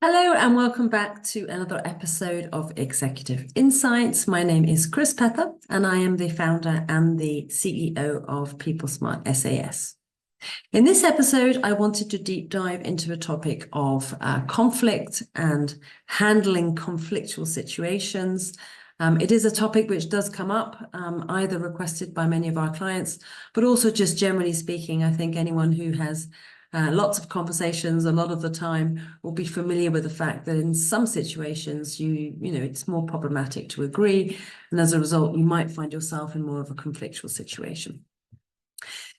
Hello and welcome back to another episode of Executive Insights. My name is Chris Pether and I am the founder and the CEO of PeopleSmartSAS. In this episode, I wanted to deep dive into a topic of conflict and handling conflictual situations. It is a topic which does come up, either requested by many of our clients, but also just generally speaking, I think anyone who has lots of conversations a lot of the time will be familiar with the fact that in some situations it's more problematic to agree, and as a result you might find yourself in more of a conflictual situation.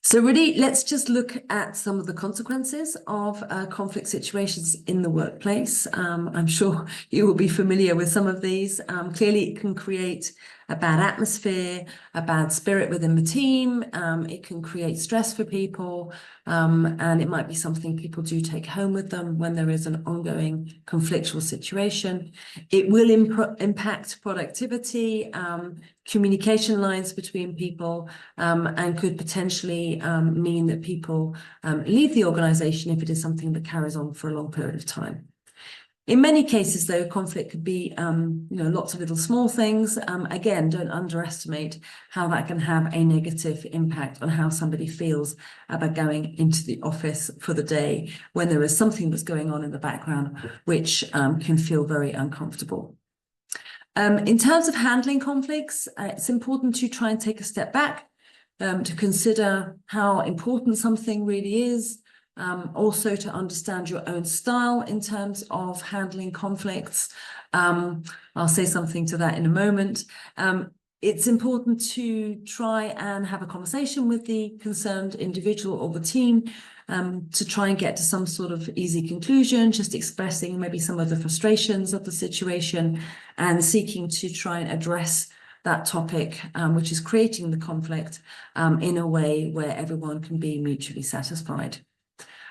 So really, let's just look at some of the consequences of conflict situations in the workplace. I'm sure you will be familiar with some of these. Clearly, it can create a bad atmosphere, a bad spirit within the team. It can create stress for people, and it might be something people do take home with them when there is an ongoing conflictual situation. It will impact productivity, communication lines between people, and could potentially mean that people leave the organization if it is something that carries on for a long period of time. In many cases, though, conflict could be, lots of little small things. Again, don't underestimate how that can have a negative impact on how somebody feels about going into the office for the day when there is something that's going on in the background which can feel very uncomfortable. In terms of handling conflicts, it's important to try and take a step back, to consider how important something really is, also to understand your own style in terms of handling conflicts. I'll say something to that in a moment. It's important to try and have a conversation with the concerned individual or the team to try and get to some sort of easy conclusion, just expressing maybe some of the frustrations of the situation and seeking to try and address that topic, which is creating the conflict, in a way where everyone can be mutually satisfied.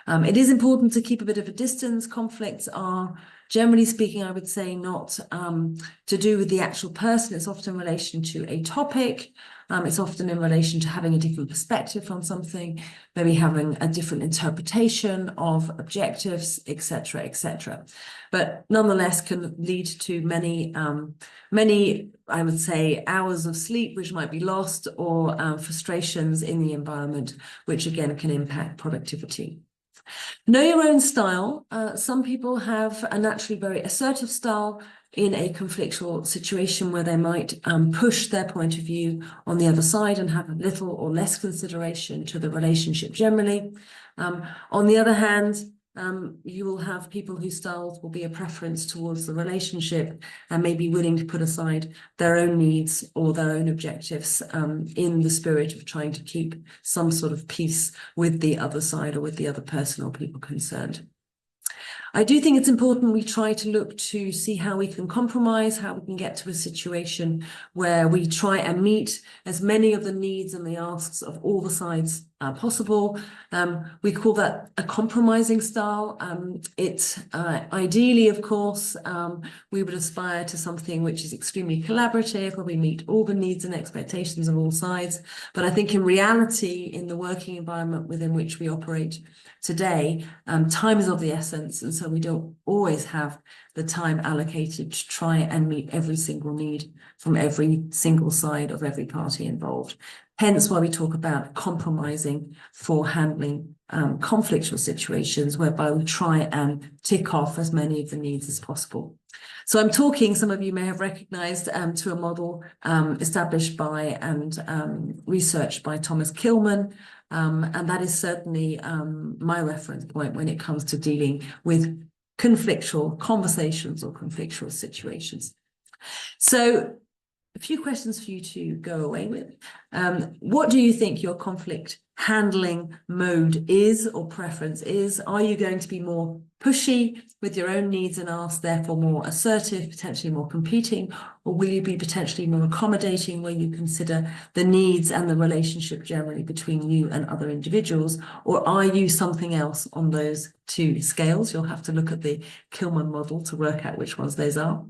It is important to keep a bit of a distance. Conflicts are, generally speaking, I would say, not to do with the actual person. It's often in relation to a topic. It's often in relation to having a different perspective on something, maybe having a different interpretation of objectives, etc., etc. But nonetheless can lead to many, I would say, hours of sleep which might be lost, or frustrations in the environment, which again can impact productivity. Know your own style. Some people have a naturally very assertive style in a conflictual situation where they might push their point of view on the other side and have little or less consideration to the relationship generally. On the other hand, you will have people whose styles will be a preference towards the relationship and may be willing to put aside their own needs or their own objectives in the spirit of trying to keep some sort of peace with the other side or with the other person or people concerned. I do think it's important we try to look to see how we can compromise, how we can get to a situation where we try and meet as many of the needs and the asks of all the sides possible. We call that a compromising style. Ideally, of course, we would aspire to something which is extremely collaborative, where we meet all the needs and expectations of all sides. But I think in reality, in the working environment within which we operate today, time is of the essence, and so we don't always have the time allocated to try and meet every single need from every single side of every party involved. Hence why we talk about compromising for handling conflictual situations, whereby we try and tick off as many of the needs as possible. So I'm talking, some of you may have recognized, to a model established by and researched by Thomas Kilmann, and that is certainly my reference point when it comes to dealing with conflictual conversations or conflictual situations. So a few questions for you to go away with. What do you think your conflict handling mode is or preference is? Are you going to be more pushy with your own needs and asks, therefore more assertive, potentially more competing, or will you be potentially more accommodating, where you consider the needs and the relationship generally between you and other individuals? Or are you something else on those two scales? You'll have to look at the Kilmann model to work out which ones those are.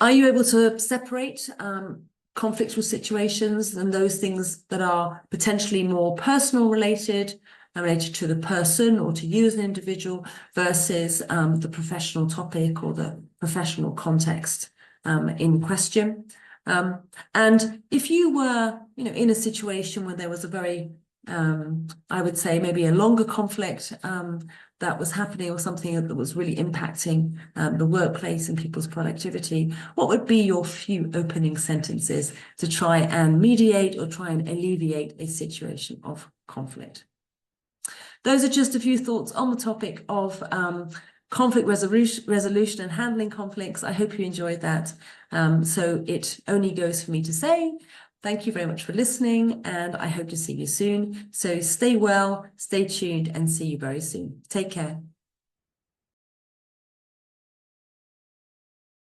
Are you able to separate conflictual situations and those things that are potentially more personal related related to the person or to you as an individual versus the professional topic or the professional context in question. And if you were, in a situation where there was a very, I would say maybe a longer conflict that was happening or something that was really impacting the workplace and people's productivity, what would be your few opening sentences to try and mediate or try and alleviate a situation of conflict? Those are just a few thoughts on the topic of conflict resolution and handling conflicts. I hope you enjoyed that. So it only goes for me to say thank you very much for listening, and I hope to see you soon. So stay well, stay tuned, and see you very soon. Take care.